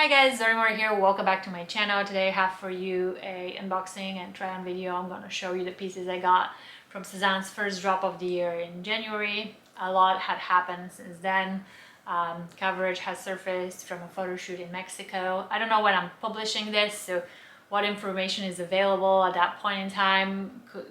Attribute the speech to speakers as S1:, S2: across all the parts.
S1: guys, January here. Welcome back to my channel. Today I have for you a unboxing and try on video. I'm going to show you the pieces I got from Sezane's first drop of the year in January. A lot had happened since then. Coverage has surfaced from a photo shoot in Mexico. I don't know when I'm publishing this, so what information is available at that point in time could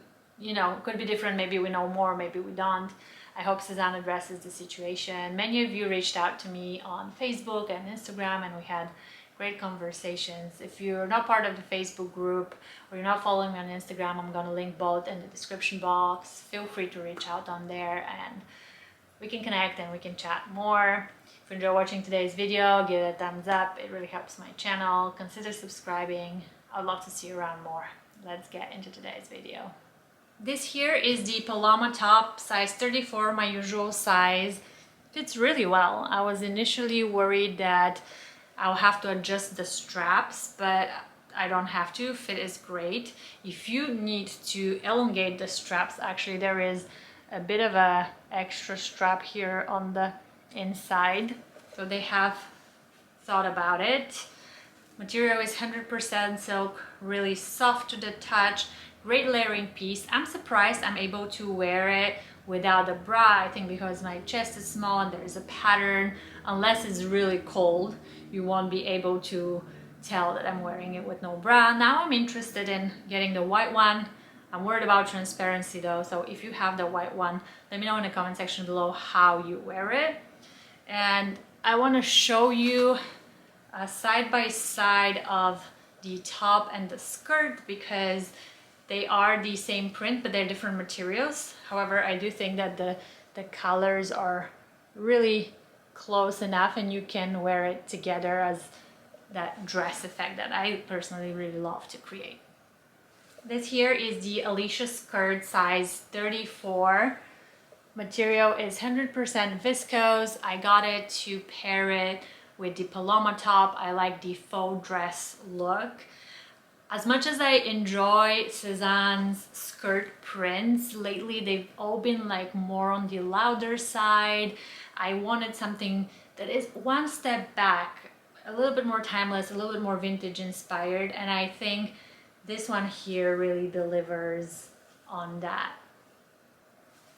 S1: be different. Maybe we know more, maybe we don't. I hope Sezane addresses the situation. Many of you reached out to me on Facebook and Instagram, and we had great conversations. If you're not part of the Facebook group or you're not following me on Instagram, I'm going to link both in the description box. Feel free to reach out on there and we can connect and we can chat more. If you enjoy watching today's video, give it a thumbs up. It really helps my channel. Consider subscribing. I'd love to see you around more. Let's get into today's video. This here is the Paloma top, size 34, my usual size. Fits really well. I was initially worried that I'll have to adjust the straps, but I don't have to. Fit is great. If you need to elongate the straps, actually there is a bit of a extra strap here on the inside. So they have thought about it. Material is 100% silk, really soft to the touch. Great layering piece. I'm surprised I'm able to wear it without a bra. I think because my chest is small and there's a pattern. Unless it's really cold, you won't be able to tell that I'm wearing it with no bra. Now I'm interested in getting the white one. I'm worried about transparency though, so if you have the white one, let me know in the comment section below how you wear it. And I want to show you a side by side of the top and the skirt because they are the same print, but they're different materials. However, I do think that the colors are really close enough and you can wear it together as that dress effect that I personally really love to create. This here is the Alicia Skirt, size 34. Material is 100% viscose. I got it to pair it with the Paloma top. I like the faux dress look. As much as I enjoy Sezane's skirt prints, lately they've all been like more on the louder side. I wanted something that is one step back, a little bit more timeless, a little bit more vintage inspired, and I think this one here really delivers on that.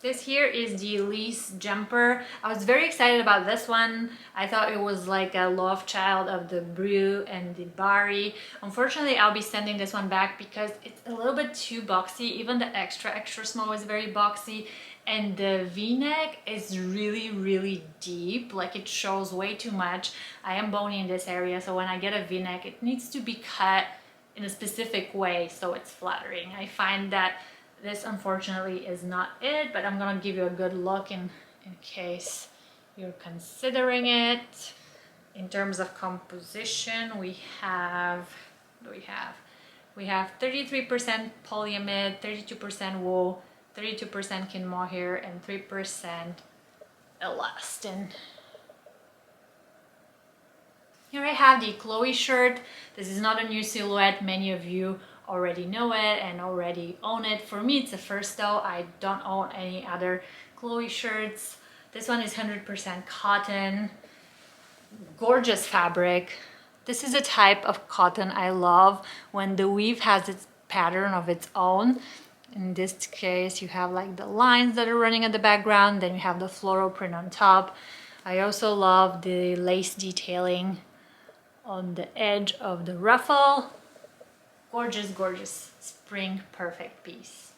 S1: This here is the Elise Jumper. I was very excited about this one. I thought it was like a love child of the Bru and the Bari. Unfortunately, I'll be sending this one back because it's a little bit too boxy. Even the extra small is very boxy. And the V-neck is really deep. Like it shows way too much. I am bony in this area, so when I get a V-neck, it needs to be cut in a specific way so it's flattering. I find that this unfortunately is not it, but I'm gonna give you a good look in case you're considering it. In terms of composition, we have 33% polyamide, 32% wool, 32% kin mohair, and 3% elastin. Here I have the Chloe shirt. This is not a new silhouette. Many of you already know it and already own it. For me, it's a first though. I don't own any other Chloe shirts. This one is 100% cotton. Gorgeous fabric. This is a type of cotton I love when the weave has its pattern of its own. In this case, you have like the lines that are running at the background, then you have the floral print on top. I also love the lace detailing on the edge of the ruffle. Gorgeous spring perfect piece.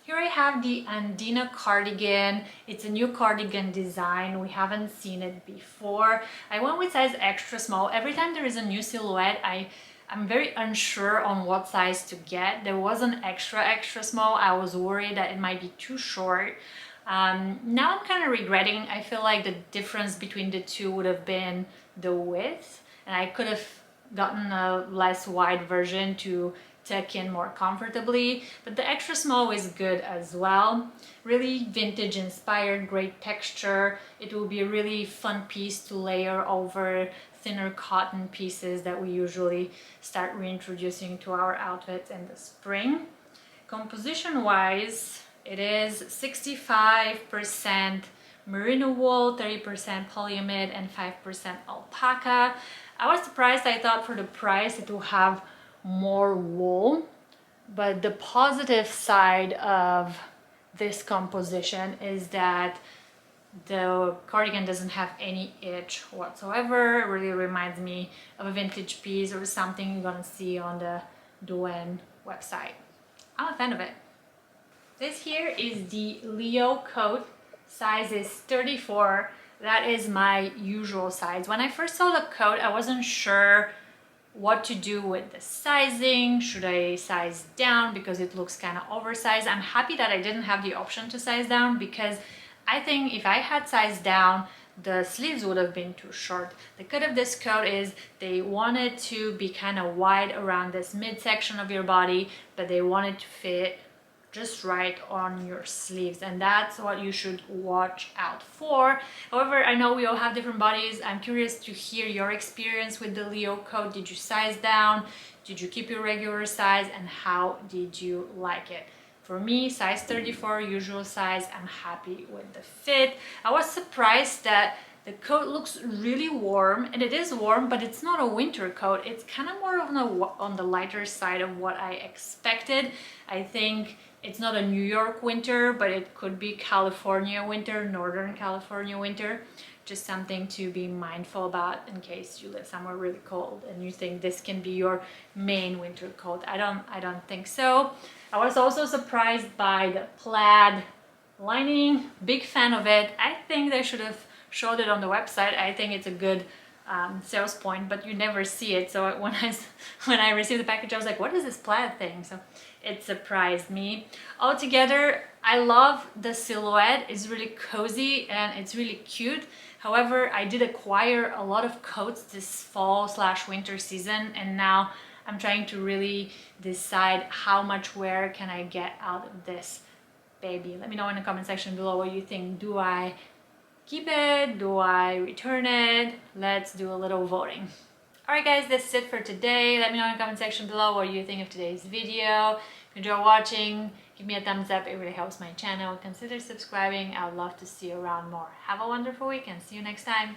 S1: Here I have the Andina cardigan. It's a new cardigan design. We haven't seen it before. I went with size extra small. Every time there is a new silhouette, I'm very unsure on what size to get. There was an extra small. I was worried that it might be too short. Now I'm kind of regretting. I feel like the difference between the two would have been the width, and I could have gotten a less wide version to tuck in more comfortably, but the extra small is good as well. Really vintage inspired, great texture. It will be a really fun piece to layer over thinner cotton pieces that we usually start reintroducing to our outfits in the spring. Composition wise, it is 65% merino wool, 30% polyamide, and 5% alpaca. I was surprised. I thought for the price it will have more wool, but the positive side of this composition is that the cardigan doesn't have any itch whatsoever. It really reminds me of a vintage piece or something you're gonna see on the Duane website. I'm a fan of it. This here is the Leo coat. Size is 34. That is my usual size. When I first saw the coat, I wasn't sure what to do with the sizing. Should I size down because it looks kind of oversized? I'm happy that I didn't have the option to size down, because I think if I had sized down, the sleeves would have been too short. The cut of this coat is they wanted to be kind of wide around this midsection of your body, but they wanted to fit just right on your sleeves, and that's what you should watch out for. However, I know we all have different bodies. I'm curious to hear your experience with the Leo coat. Did you size down? Did you keep your regular size? And how did you like it? For me, size 34, usual size. I'm happy with the fit. I was surprised that the coat looks really warm, and it is warm, but it's not a winter coat. It's kind of more on the lighter side of what I expected. I think it's not a New York winter, but it could be California winter, Northern California winter. Just something to be mindful about in case you live somewhere really cold and you think this can be your main winter coat. I don't think so. I was also surprised by the plaid lining. Big fan of it. I think they should have showed it on the website. I think it's a good sales point, but you never see it. So when I received the package, I was like, what is this plaid thing? So it surprised me. Altogether, I love the silhouette. It's really cozy and it's really cute. However, I did acquire a lot of coats this fall/winter season, and now I'm trying to really decide how much wear can I get out of this baby. Let me know in the comment section below what you think. Do I keep it? Do I return it? Let's do a little voting. Alright guys, that's it for today. Let me know in the comment section below what you think of today's video. If you enjoy watching, give me a thumbs up. It really helps my channel. Consider subscribing. I would love to see you around more. Have a wonderful week and see you next time.